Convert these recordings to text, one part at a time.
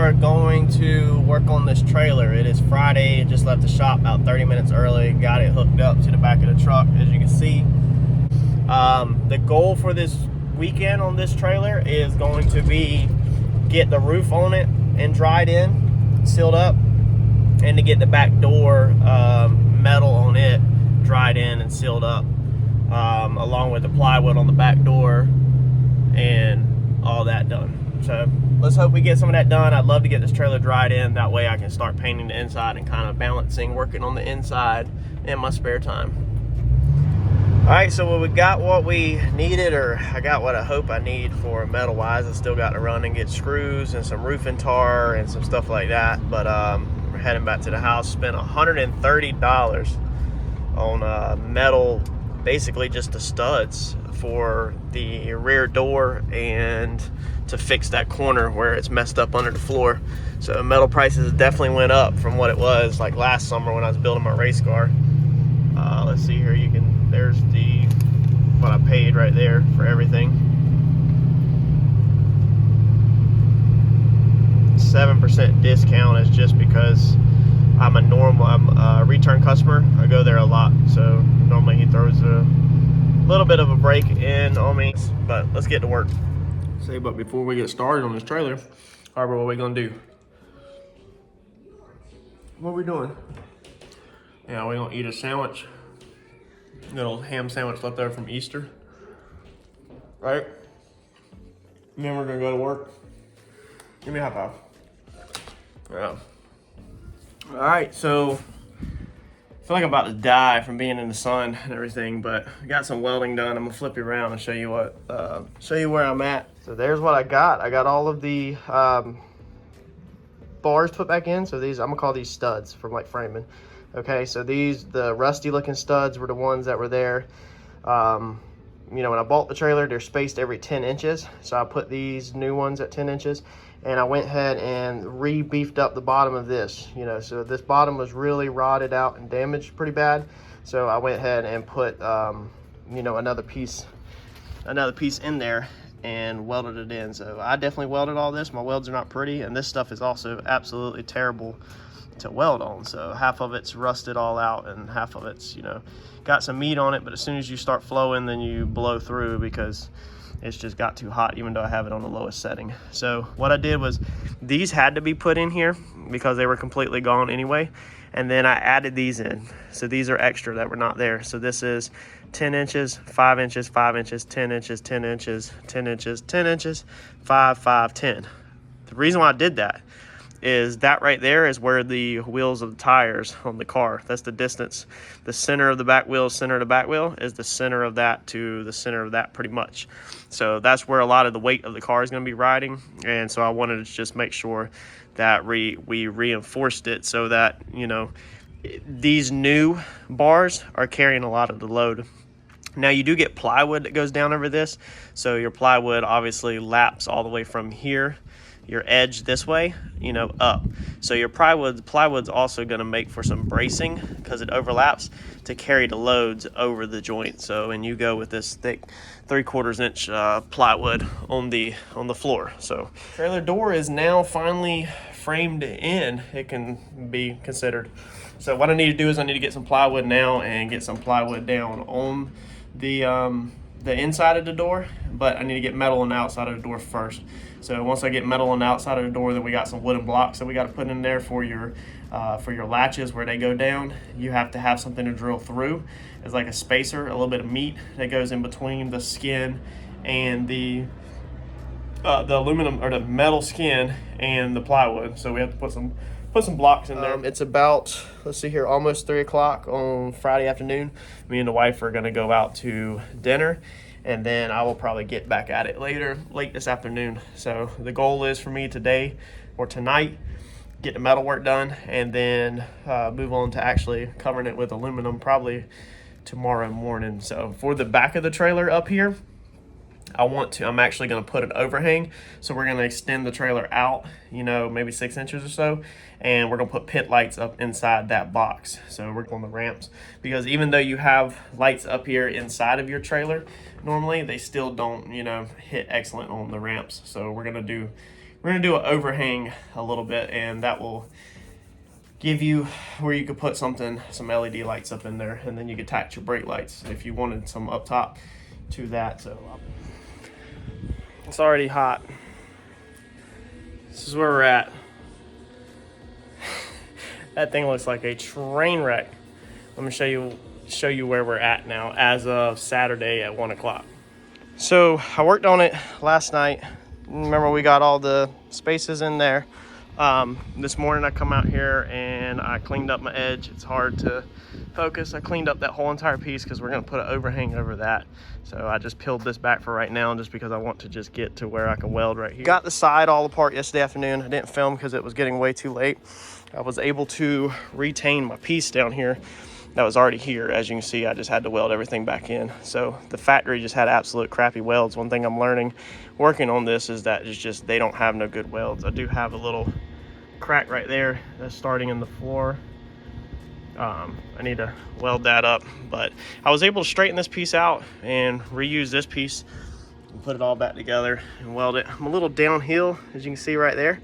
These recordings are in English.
are going to work on this trailer. It is Friday. Just left the shop about 30 minutes early. Got it hooked up to the back of the truck, as you can see. The goal for this weekend on this trailer is going to be get the roof on it and dried in, sealed up, and to get the back door metal on it dried in and sealed up, along with the plywood on the back door and all that done. So let's hope we get some of that done. I'd love to get this trailer dried in. That way I can start painting the inside and kind of balancing, working on the inside in my spare time. All right, so we got what we needed, or I got what I hope I need for metal wise. I still got to run and get screws and some roofing tar and some stuff like that. But we're heading back to the house. Spent $130 on metal, basically just the studs for the rear door and to fix that corner where it's messed up under the floor. So metal prices definitely went up from what it was like last summer when I was building my race car. Let's see here, there's what I paid right there for everything. 7% discount is just because I'm a return customer. I go there a lot, so normally he throws a little bit of a break in on me, but let's get to work. But before we get started on this trailer, Harbor, what are we gonna do? What are we doing? Yeah, we're gonna eat a sandwich. Little ham sandwich left over from Easter, right? And then we're gonna go to work. Give me a high five. Yeah. All right, so I feel like I'm about to die from being in the sun and everything, but I got some welding done. I'm gonna flip you around and show you where I'm at. So there's what I got. I got all of the bars put back in. So these, I'm gonna call these studs from like framing. Okay, so the rusty looking studs were the ones that were there. You know, when I bought the trailer, they're spaced every 10 inches. So I put these new ones at 10 inches. And I went ahead and re-beefed up the bottom of this, you know, so this bottom was really rotted out and damaged pretty bad. So I went ahead and put, you know, another piece in there and welded it in. So I definitely welded all this. My welds are not pretty, and this stuff is also absolutely terrible to weld on. So half of it's rusted all out and half of it's, you know, got some meat on it, but as soon as you start flowing, then you blow through because it's just got too hot, even though I have it on the lowest setting. So what I did was these had to be put in here because they were completely gone anyway. And then I added these in. So these are extra that were not there. So this is 10 inches, 5 inches, 5 inches, 10 inches, 10 inches, 10 inches, 10 inches, 5, 5, 10. The reason why I did that is that right there is where the wheels of the tires on the car, that's the distance. The center of the back wheel, center of the back wheel is the center of that to the center of that pretty much. So that's where a lot of the weight of the car is going to be riding. And so I wanted to just make sure that we reinforced it so that, you know, these new bars are carrying a lot of the load. Now you do get plywood that goes down over this. So your plywood obviously laps all the way from here, your edge this way, you know, up. So your plywood's also going to make for some bracing because it overlaps to carry the loads over the joint. So, and you go with this thick 3/4 inch plywood on the floor. So trailer door is now finally framed in. It can be considered. So what I need to do is I need to get some plywood now and get some plywood down on the inside of the door, but I need to get metal on the outside of the door first. So once I get metal on the outside of the door, then we got some wooden blocks that we got to put in there for your latches where they go down. You have to have something to drill through. It's like a spacer, a little bit of meat that goes in between the skin and the aluminum or the metal skin and the plywood. So we have to put some blocks in there. It's about, let's see here, almost 3 o'clock on Friday afternoon. Me and the wife are gonna go out to dinner, and then I will probably get back at it late this afternoon. So the goal is for me today or tonight, get the metal work done, and then move on to actually covering it with aluminum probably tomorrow morning. So for the back of the trailer up here, I'm actually going to put an overhang. So we're going to extend the trailer out, you know, maybe 6 inches or so. And we're going to put pit lights up inside that box. So we're on the ramps, because even though you have lights up here inside of your trailer, normally they still don't, you know, hit excellent on the ramps. So we're going we're gonna do an overhang a little bit, and that will give you where you could put something, some LED lights up in there, and then you could attach your brake lights if you wanted some up top to that. So it's already hot. This is where we're at. That thing looks like a train wreck. Let me show you where we're at now as of Saturday at 1 o'clock. So I worked on it last night. Remember, we got all the spaces in there. This morning I come out here and I cleaned up my edge. It's hard to focus. I cleaned up that whole entire piece because we're going to put an overhang over that. So I just peeled this back for right now, just because I want to just get to where I can weld right here. Got the side all apart yesterday afternoon. I didn't film because it was getting way too late. I was able to retain my piece down here that was already here. As you can see, I just had to weld everything back in. So the factory just had absolute crappy welds. One thing I'm learning working on this is that it's just, they don't have no good welds. I do have a little crack right there that's starting in the floor. I need to weld that up, but I was able to straighten this piece out and reuse this piece and put it all back together and weld it. I'm a little downhill, as you can see right there,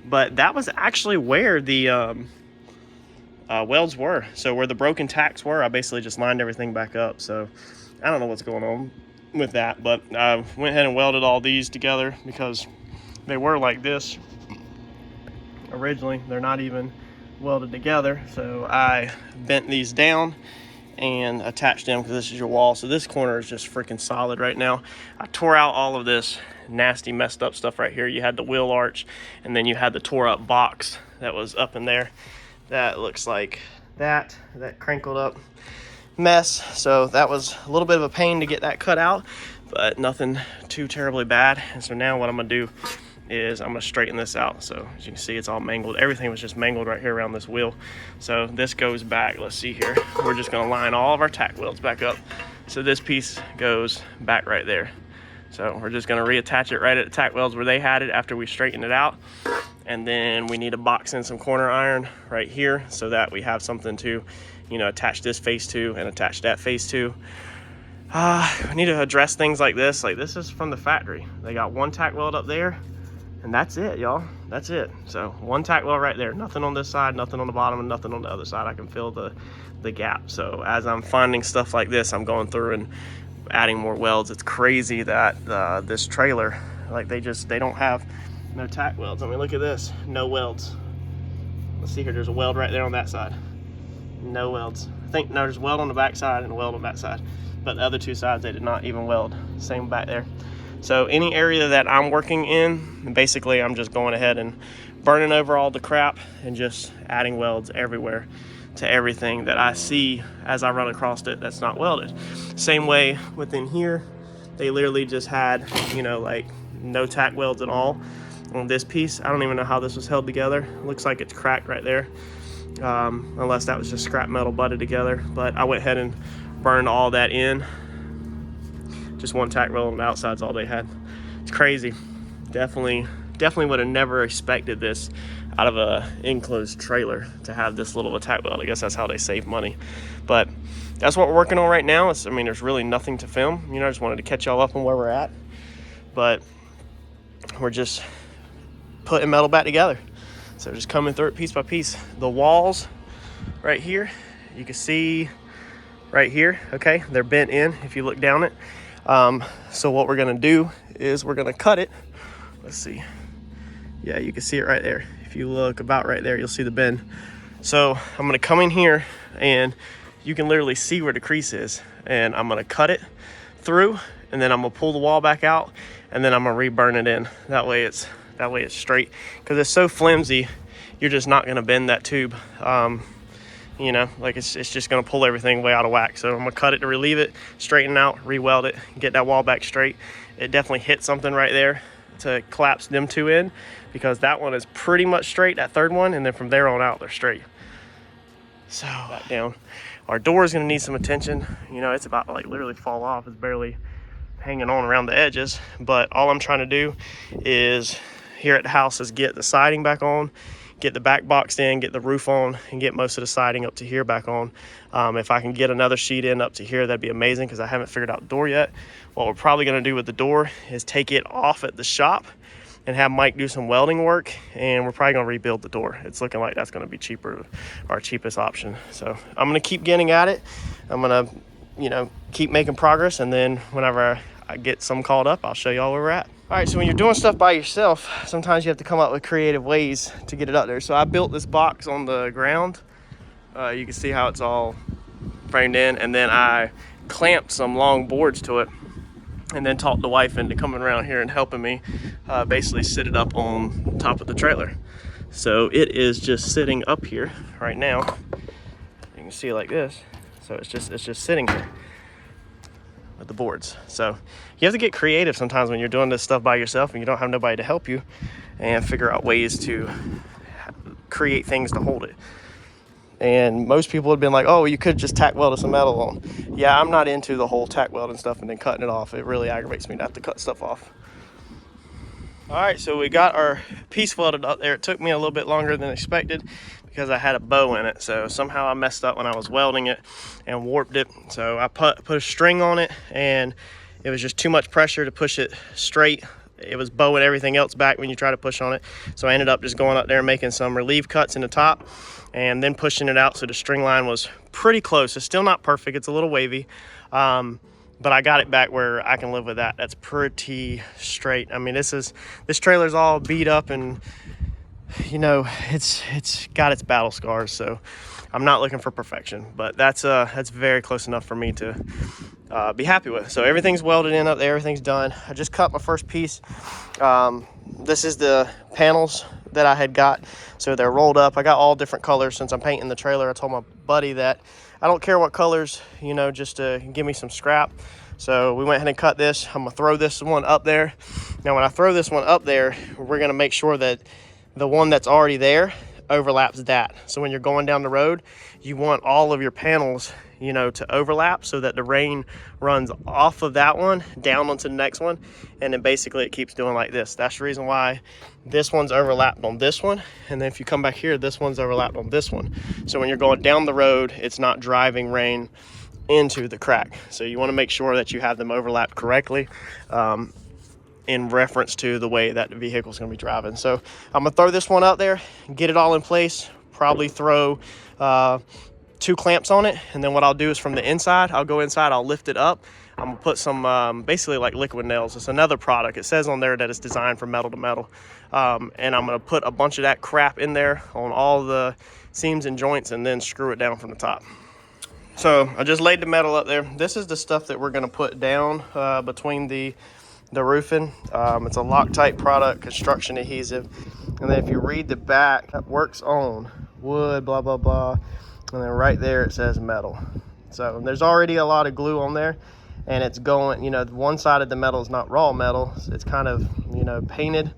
but that was actually where the welds were. So where the broken tacks were, I basically just lined everything back up. So I don't know what's going on with that, but I went ahead and welded all these together because they were like this originally. They're not even welded together. So I bent these down and attached them, because this is your wall. So this corner is just freaking solid right now. I tore out all of this nasty messed up stuff right here. You had the wheel arch, and then you had the tore up box that was up in there. That looks like that crinkled up mess. So that was a little bit of a pain to get that cut out, but nothing too terribly bad. And so now what I'm gonna do is I'm gonna straighten this out. So as you can see, it's all mangled. Everything was just mangled right here around this wheel. So this goes back, let's see here. We're just gonna line all of our tack welds back up. So this piece goes back right there. So we're just gonna reattach it right at the tack welds where they had it after we straightened it out. And then we need to box in some corner iron right here so that we have something to, you know, attach this face to and attach that face to. We need to address things like this. Like, this is from the factory. They got one tack weld up there, and that's it, y'all. That's it. So one tack weld right there. Nothing on this side, nothing on the bottom, and nothing on the other side. I can fill the gap. So as I'm finding stuff like this, I'm going through and adding more welds. It's crazy that this trailer, like, they don't have no tack welds. I mean, look at this, no welds. Let's see here, there's a weld right there on that side. No welds. I think, no, there's a weld on the back side and a weld on that side. But the other two sides, they did not even weld. Same back there. So any area that I'm working in, basically I'm just going ahead and burning over all the crap and just adding welds everywhere to everything that I see as I run across it that's not welded. Same way within here, they literally just had, you know, like no tack welds at all on this piece. I don't even know how this was held together. Looks like it's cracked right there, unless that was just scrap metal butted together. But I went ahead and burned all that in. Just one tack weld on the outside's all they had. It's crazy. Definitely would have never expected this out of a enclosed trailer to have this little of a tack weld. I guess that's how they save money. But that's what we're working on right now. I mean, there's really nothing to film. You know, I just wanted to catch y'all up on where we're at. But we're just putting metal back together. So just coming through it piece by piece. The walls right here, you can see right here, okay, they're bent in if you look down it. So what we're gonna do is we're gonna cut it. Let's see. Yeah, you can see it right there. If you look about right there, you'll see the bend. So I'm gonna come in here and you can literally see where the crease is. And I'm gonna cut it through, and then I'm gonna pull the wall back out, and then I'm gonna re-burn it in. That way it's straight. Because it's so flimsy, you're just not gonna bend that tube. You know, like it's just gonna pull everything way out of whack. So I'm gonna cut it to relieve it, straighten it out, re-weld it, get that wall back straight. It definitely hit something right there to collapse them two in, because that one is pretty much straight, that third one, and then from there on out they're straight. So back down. Our door is gonna need some attention. You know, it's about to like literally fall off. It's barely hanging on around the edges. But all I'm trying to do is here at the house is get the siding back on, get the back boxed in, get the roof on, and get most of the siding up to here back on. If I can get another sheet in up to here, that'd be amazing, because I haven't figured out the door yet. What we're probably gonna do with the door is take it off at the shop and have Mike do some welding work, and we're probably gonna rebuild the door. It's looking like that's gonna be cheaper, our cheapest option. So I'm gonna keep getting at it. I'm gonna, you know, keep making progress, and then whenever I get some called up, I'll show y'all where we're at. All right, so when you're doing stuff by yourself, sometimes you have to come up with creative ways to get it up there. So I built this box on the ground. You can see how it's all framed in, and then I clamped some long boards to it, and then talked the wife into coming around here and helping me basically sit it up on top of the trailer. So it is just sitting up here right now. You can see it like this. So it's just sitting here with the boards. So you have to get creative sometimes when you're doing this stuff by yourself and you don't have nobody to help you, and figure out ways to create things to hold it. And most people have been like, oh, you could just tack weld some metal on. Yeah, I'm not into the whole tack welding stuff and then cutting it off. It really aggravates me to have to cut stuff off. All right, so we got our piece welded up there. It took me a little bit longer than expected because I had a bow in it. So somehow I messed up when I was welding it and warped it. So I put a string on it, and it was just too much pressure to push it straight. It was bowing everything else back when you try to push on it. So I ended up just going up there and making some relief cuts in the top, and then pushing it out so the string line was pretty close. It's still not perfect, it's a little wavy, but I got it back where I can live with that. That's pretty straight. I mean, this trailer's all beat up, and you know, it's got its battle scars, so I'm not looking for perfection, but that's very close enough for me to be happy with. So everything's welded in up there, everything's done. I just cut my first piece. This is the panels that I had got, so they're rolled up. I got all different colors since I'm painting the trailer. I told my buddy that I don't care what colors, you know, just to give me some scrap. So we went ahead and cut this. I'm gonna throw this one up there. Now when I throw this one up there, we're gonna make sure that the one that's already there overlaps that. So when you're going down the road, you want all of your panels, you know, to overlap so that the rain runs off of that one down onto the next one, and then basically it keeps doing like this. That's the reason why this one's overlapped on this one, and then if you come back here, this one's overlapped on this one. So when you're going down the road, it's not driving rain into the crack. So you want to make sure that you have them overlapped correctly in reference to the way that the vehicle is going to be driving. So I'm gonna throw this one out there, get it all in place, probably throw 2 clamps on it, and then what I'll do is from the inside, I'll go inside, I'll lift it up. I'm gonna put some basically like liquid nails. It's another product. It says on there that it's designed for metal to metal, and I'm gonna put a bunch of that crap in there on all the seams and joints, and then screw it down from the top. So I just laid the metal up there. This is the stuff that we're gonna put down between the roofing. It's a Loctite product, construction adhesive, and then if you read the back, that works on wood, blah blah blah, and then right there it says metal. So there's already a lot of glue on there, and it's going, you know, one side of the metal is not raw metal, it's kind of, you know, painted,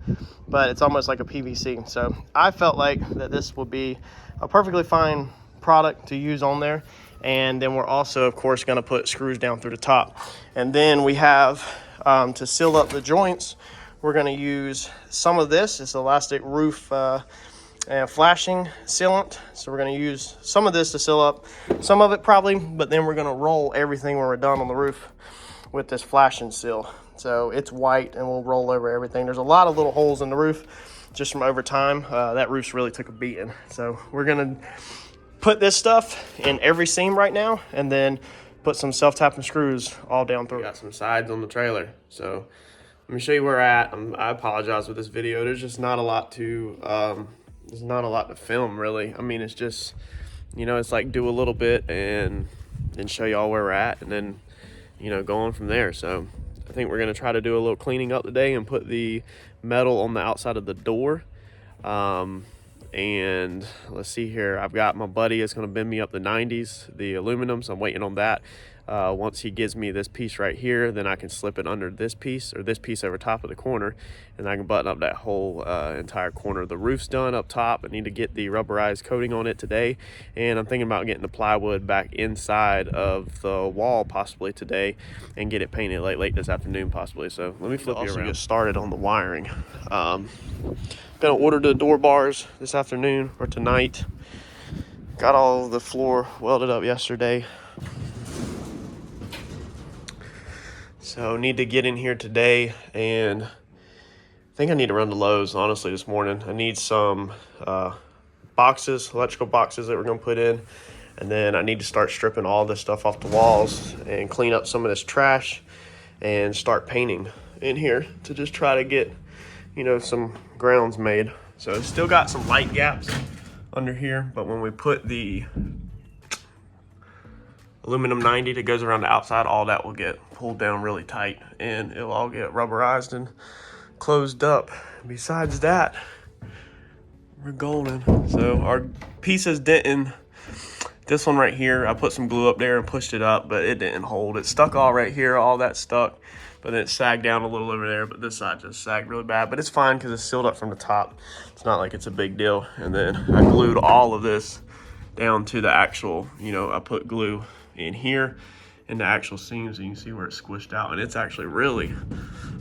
but it's almost like a PVC. So I felt like that this would be a perfectly fine product to use on there. And then we're also, of course, going to put screws down through the top, and then we have to seal up the joints, we're going to use some of this. It's elastic roof and flashing sealant. So we're going to use some of this to seal up some of it probably, but then we're going to roll everything when we're done on the roof with this flashing seal. So it's white, and we'll roll over everything. There's a lot of little holes in the roof just from over time. That roof's really took a beating. So we're going to put this stuff in every seam right now, and then put some self-tapping screws all down through. Got some sides on the trailer, so let me show you where we're at. I apologize with this video. There's just not a lot to film, really. I mean, it's just, you know, it's like do a little bit and then show y'all where we're at, and then, you know, go on from there. So I think we're gonna try to do a little cleaning up today and put the metal on the outside of the door. And let's see here, I've got my buddy is going to bend me up the 90s, the aluminum, so I'm waiting on that. Once he gives me this piece right here, then I can slip it under this piece, or this piece over top of the corner, and I can button up that whole entire corner. The roof's done up top. I need to get the rubberized coating on it today, and I'm thinking about getting the plywood back inside of the wall possibly today and get it painted late this afternoon possibly. So let me flip you around. Get started on the wiring. Gonna order the door bars this afternoon or tonight. Got all the floor welded up yesterday, so need to get in here today and think I need to run to Lowe's, honestly, this morning. I need some boxes, electrical boxes that we're going to put in. And then I need to start stripping all this stuff off the walls and clean up some of this trash and start painting in here to just try to get, you know, some grounds made. So it's still got some light gaps under here, but when we put the aluminum 90 that goes around the outside, all that will get pulled down really tight and it'll all get rubberized and closed up. Besides that, we're golden. So our pieces didn't, this one right here, I put some glue up there and pushed it up, but it didn't hold. It stuck all right here, all that stuck, but then it sagged down a little over there, but this side just sagged really bad, but it's fine because it's sealed up from the top. It's not like it's a big deal. And then I glued all of this down to the actual, you know, I put glue in here in the actual seams, and you can see where it's squished out, and it's actually really,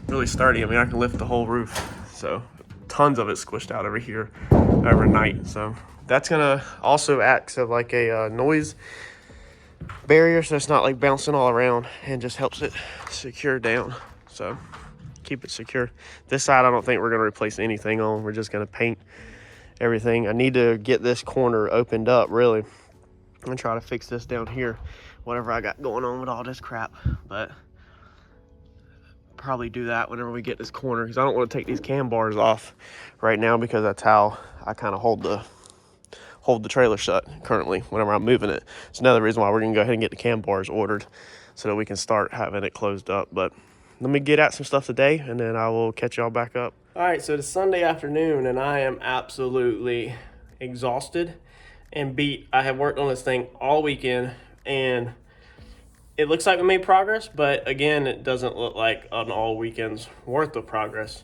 really sturdy. I mean, I can lift the whole roof. So tons of it squished out over here overnight. So that's gonna also act so like a noise barrier, so it's not like bouncing all around, and just helps it secure down. So keep it secure. This side, I don't think we're gonna replace anything on. We're just gonna paint everything. I need to get this corner opened up, really, and try to fix this down here, whatever I got going on with all this crap. But probably do that whenever we get this corner, because I don't want to take these cam bars off right now, because that's how I kind of hold the trailer shut currently whenever I'm moving it. It's another reason why we're gonna go ahead and get the cam bars ordered so that we can start having it closed up. But let me get at some stuff today, and then I will catch y'all back up. All right, so it's Sunday afternoon, and I am absolutely exhausted and beat. I have worked on this thing all weekend, and it looks like we made progress, but again, it doesn't look like an all weekend's worth of progress.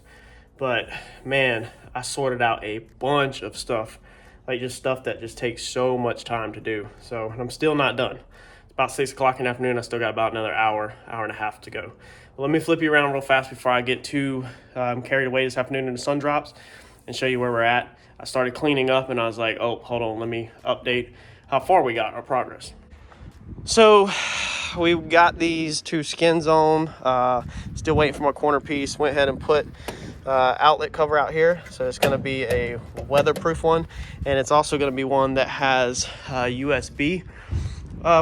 But man, I sorted out a bunch of stuff, like just stuff that just takes so much time to do. So, and I'm still not done. It's about 6 o'clock in the afternoon. I still got about another hour and a half to go. Well, let me flip you around real fast before I get too carried away this afternoon in the sun drops, and show you where we're at. I started cleaning up, and I was like, oh, hold on, let me update how far we got, our progress. So we got these 2 skins on, still waiting for my corner piece. Went ahead and put outlet cover out here, so it's going to be a weatherproof one, and it's also going to be one that has USB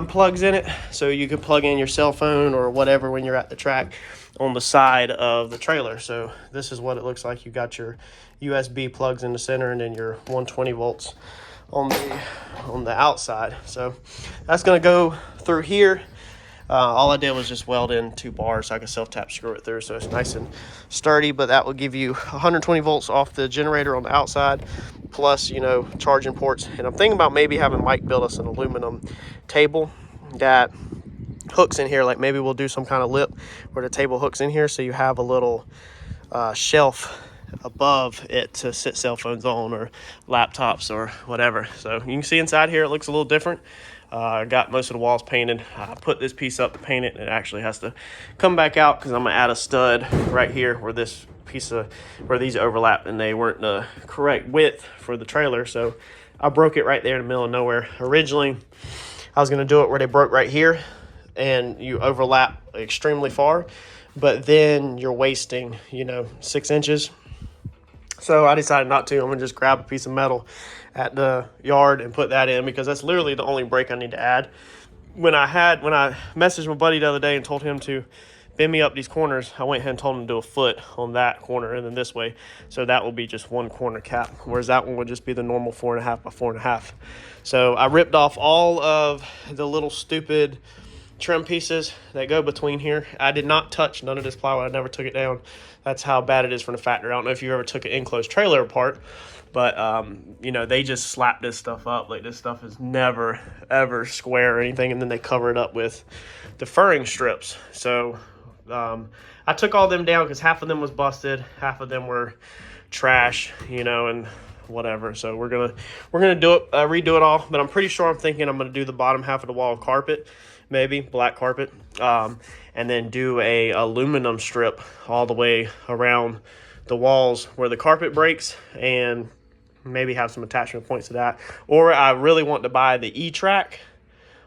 plugs in it, so you could plug in your cell phone or whatever when you're at the track on the side of the trailer. So this is what it looks like. You got your USB plugs in the center, and then your 120 volts on the outside. So that's going to go through here. All I did was just weld in 2 bars so I could self-tap screw it through, so it's nice and sturdy. But that will give you 120 volts off the generator on the outside, plus, you know, charging ports. And I'm thinking about maybe having Mike build us an aluminum table that hooks in here. Like maybe we'll do some kind of lip where the table hooks in here, so you have a little shelf above it to sit cell phones on, or laptops, or whatever. So you can see inside here it looks a little different. I got most of the walls painted. I put this piece up to paint it, and it actually has to come back out because I'm gonna add a stud right here where this piece of, where these overlap, and they weren't the correct width for the trailer, so I broke it right there in the middle of nowhere. Originally I was gonna do it where they broke right here and you overlap extremely far, but then you're wasting, you know, 6 inches. So I decided not to. I'm gonna just grab a piece of metal at the yard and put that in, because that's literally the only break I need to add. When I messaged my buddy the other day and told him to bend me up these corners, I went ahead and told him to do a foot on that corner and then this way. So that will be just 1 corner cap, whereas that one would just be the normal 4.5 by 4.5. So I ripped off all of the little stupid trim pieces that go between here. I did not touch none of this plywood. I never took it down. That's how bad it is from the factory. I don't know if you ever took an enclosed trailer apart, but you know, they just slap this stuff up. Like, this stuff is never ever square or anything, and then they cover it up with deferring strips. So I took all them down because half of them was busted, half of them were trash, you know, and whatever. So we're gonna do it, redo it all. But I'm pretty sure, I'm thinking I'm gonna do the bottom half of the wall carpet, maybe black carpet, and then do a aluminum strip all the way around the walls where the carpet breaks, and maybe have some attachment points to that. Or I really want to buy the E-track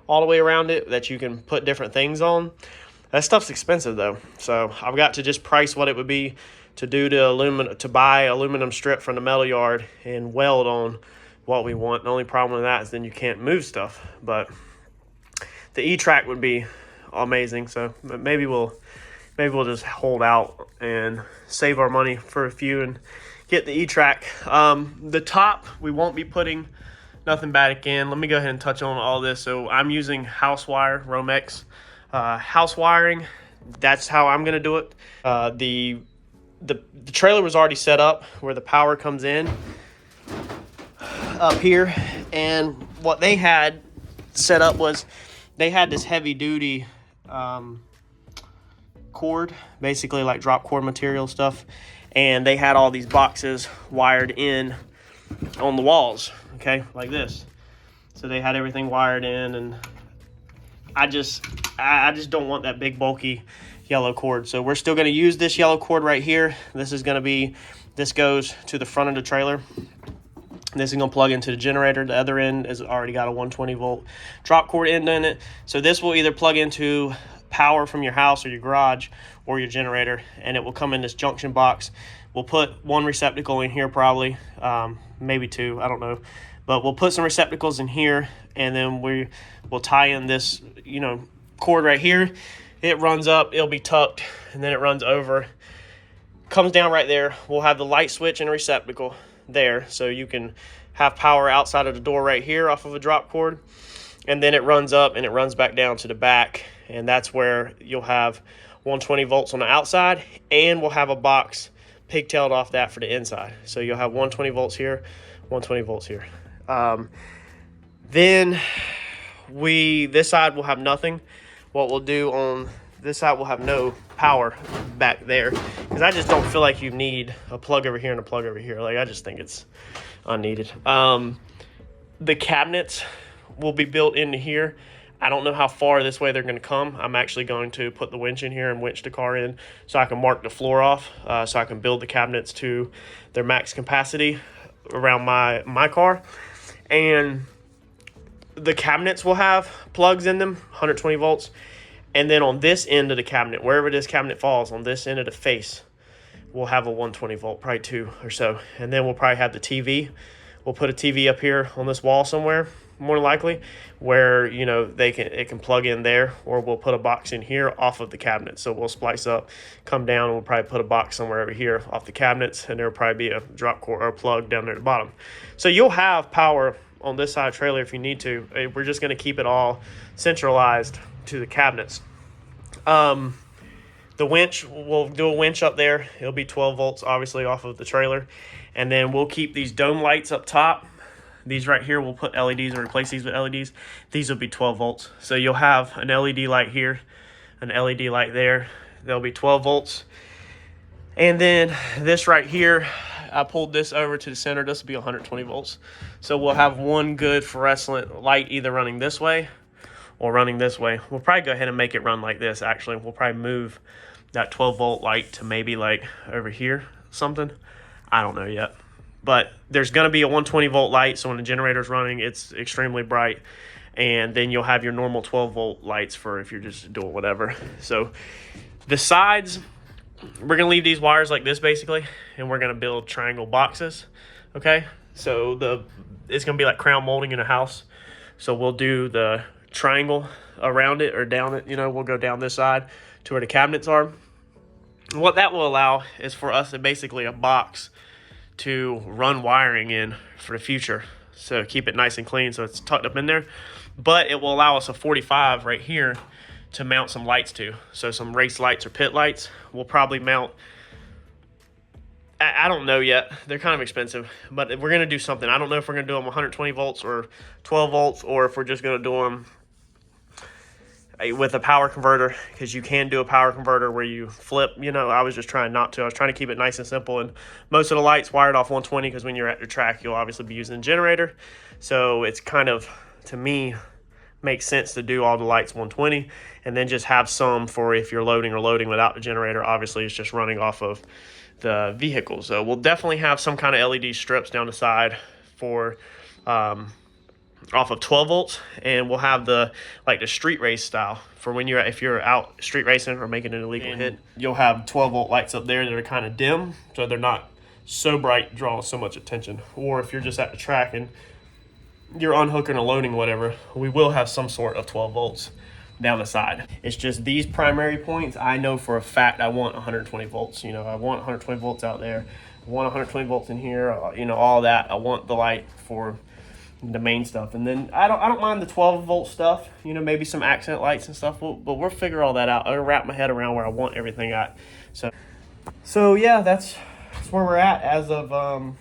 all the way around it that you can put different things on. That stuff's expensive though, so I've got to just price what it would be to do the aluminum, to buy aluminum strip from the metal yard and weld on what we want. The only problem with that is then you can't move stuff. But the E-track would be amazing. So maybe we'll just hold out and save our money for a few and get the E-track. The top, we won't be putting nothing back in. Let me go ahead and touch on all this. So I'm using house wire, Romex house wiring. That's how I'm gonna do it. The trailer was already set up where the power comes in up here, and what they had set up was they had this heavy duty cord, basically like drop cord material stuff, and they had all these boxes wired in on the walls, okay, like this. So they had everything wired in, and I just don't want that big bulky yellow cord. So we're still going to use this yellow cord right here. This goes to the front of the trailer. This is going to plug into the generator. The other end has already got a 120 volt drop cord end in it. So this will either plug into power from your house or your garage or your generator, and it will come in this junction box. We'll put one receptacle in here probably, maybe two, I don't know. But we'll put some receptacles in here, and then we'll tie in this, cord right here. It runs up, it'll be tucked, and then it runs over, comes down right there. We'll have the light switch and a receptacle there, so you can have power outside of the door right here off of a drop cord, and then it runs up and it runs back down to the back, and that's where you'll have 120 volts on the outside, and we'll have a box pigtailed off that for the inside. So you'll have 120 volts here, 120 volts here. Then this side will have nothing. What we'll do on this side, we'll have no power back there, because I just don't feel like you need a plug over here and a plug over here. Like, I just think it's unneeded. The cabinets will be built into here. I don't know how far this way they're going to come. I'm actually going to put the winch in here and winch the car in so I can mark the floor off, so I can build the cabinets to their max capacity around my car. And the cabinets will have plugs in them, 120 volts. And then on this end of the cabinet, wherever this cabinet falls, on this end of the face, we'll have a 120 volt, probably two or so. And then we'll probably have the TV. We'll put a TV up here on this wall somewhere, more likely, where it can plug in there, or we'll put a box in here off of the cabinet. So we'll splice up, come down, and we'll probably put a box somewhere over here off the cabinets, and there'll probably be a drop cord or a plug down there at the bottom. So you'll have power on this side of the trailer if you need to. We're just going to keep it all centralized to the cabinets. The winch, we'll do a winch up there. It'll be 12 volts, obviously, off of the trailer. And then we'll keep these dome lights up top. These right here, we'll put LEDs and replace these with LEDs. These will be 12 volts. So you'll have an LED light here, an LED light there. They'll be 12 volts. And then this right here, I pulled this over to the center. This will be 120 volts. So we'll have one good fluorescent light either running this way or running this way. We'll probably go ahead and make it run like this, actually. We'll probably move that 12 volt light to maybe like over here, something. I don't know yet. But there's going to be a 120 volt light, so when the generator's running, it's extremely bright. And then you'll have your normal 12 volt lights for if you're just doing whatever. So the sides, we're going to leave these wires like this basically, and we're going to build triangle boxes, okay? So it's going to be like crown molding in a house. So we'll do the triangle around it or down it, we'll go down this side to where the cabinets are. What that will allow is for us to basically a box to run wiring in for the future. So keep it nice and clean so it's tucked up in there. But it will allow us a 45 right here to mount some lights to. So some race lights or pit lights. We'll probably mount, I don't know yet. They're kind of expensive, but we're going to do something. I don't know if we're going to do them 120 volts or 12 volts, or if we're just going to do them with a power converter, because you can do a power converter where you flip. I was just trying not to. I was trying to keep it nice and simple, and most of the lights wired off 120, because when you're at your track, you'll obviously be using a generator. So it's kind of, to me, makes sense to do all the lights 120, and then just have some for if you're loading without the generator. Obviously, it's just running off of the vehicle. So we'll definitely have some kind of LED strips down the side for off of 12 volts, and we'll have the street race style for when if you're out street racing or making an illegal hit. You'll have 12 volt lights up there that are kind of dim, so they're not so bright, drawing so much attention. Or if you're just at the track and you're unhooking or loading whatever, we will have some sort of 12 volts down the side. It's just these primary points, I know for a fact I want 120 volts. You know, I want 120 volts out there. I want 120 volts in here, you know, all that. I want the light for the main stuff. And then I don't mind the 12 volt stuff, you know, maybe some accent lights and stuff, but we'll figure all that out. I'll wrap my head around where I want everything at. So yeah, that's where we're at as of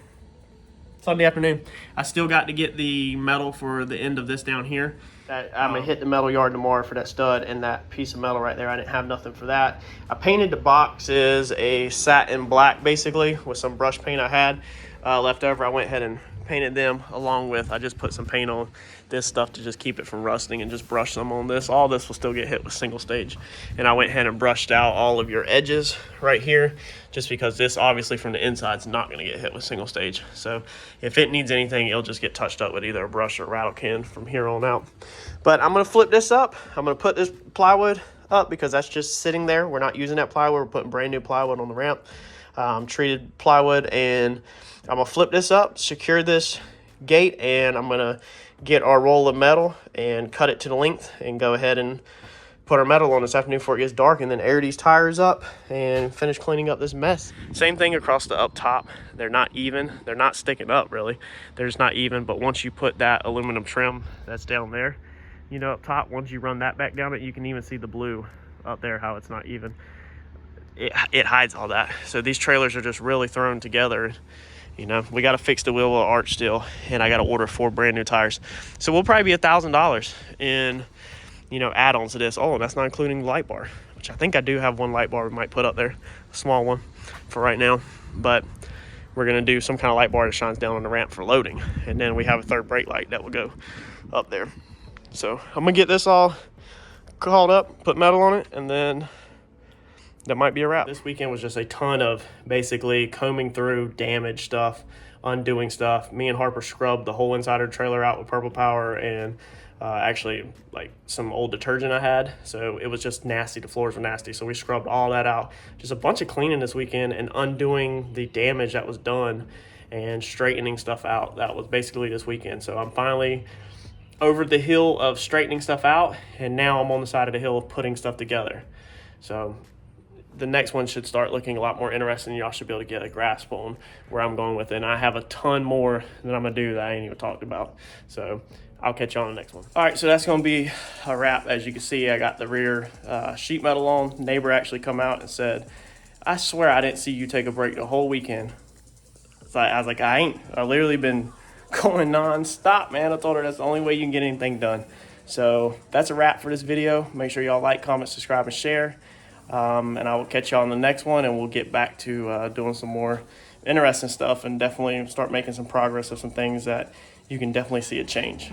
Sunday afternoon. I still got to get the metal for the end of this down here. I'm gonna hit the metal yard tomorrow for that stud and that piece of metal right there. I didn't have nothing for that. I painted the boxes a satin black, basically, with some brush paint I had left over. I went ahead and painted them, along with, I just put some paint on this stuff to just keep it from rusting, and just brush some on this. All this will still get hit with single stage. And I went ahead and brushed out all of your edges right here, just because this obviously from the inside is not going to get hit with single stage. So if it needs anything, it'll just get touched up with either a brush or rattle can from here on out. But I'm going to flip this up. I'm going to put this plywood up because that's just sitting there. We're not using that plywood. We're putting brand new plywood on the ramp, treated plywood, and I'm going to flip this up, secure this gate, and I'm going to get our roll of metal and cut it to the length and go ahead and put our metal on this afternoon before it gets dark, and then air these tires up and finish cleaning up this mess. Same thing across the up top. They're not even. They're not sticking up, really. They're just not even, but once you put that aluminum trim that's down there, you know, up top, once you run that back down it, you can even see the blue up there, how it's not even. It hides all that. So these trailers are just really thrown together. You know, we got to fix the wheel arch still, and I got to order 4 brand new tires. So we'll probably be $1,000 in, you know, add-ons to this. Oh, and that's not including the light bar, which I think I do have one light bar we might put up there, a small one for right now. But we're going to do some kind of light bar that shines down on the ramp for loading. And then we have a third brake light that will go up there. So I'm going to get this all called up, put metal on it, and then that might be a wrap. This weekend was just a ton of basically combing through damaged stuff, undoing stuff. Me and Harper scrubbed the whole inside of the trailer out with Purple Power and actually like some old detergent I had. So it was just nasty. The floors were nasty. So we scrubbed all that out. Just a bunch of cleaning this weekend and undoing the damage that was done and straightening stuff out. That was basically this weekend. So I'm finally over the hill of straightening stuff out, and now I'm on the side of the hill of putting stuff together. So the next one should start looking a lot more interesting. Y'all should be able to get a grasp on where I'm going with it. And I have a ton more that I'm going to do that I ain't even talked about. So I'll catch you on the next one. All right, so that's going to be a wrap. As you can see, I got the rear sheet metal on. Neighbor actually come out and said, I swear I didn't see you take a break the whole weekend. So I was like, I ain't. I literally been going non-stop, man. I told her that's the only way you can get anything done. So that's a wrap for this video. Make sure y'all like, comment, subscribe, and share. And I will catch y'all on the next one, and we'll get back to doing some more interesting stuff and definitely start making some progress of some things that you can definitely see a change.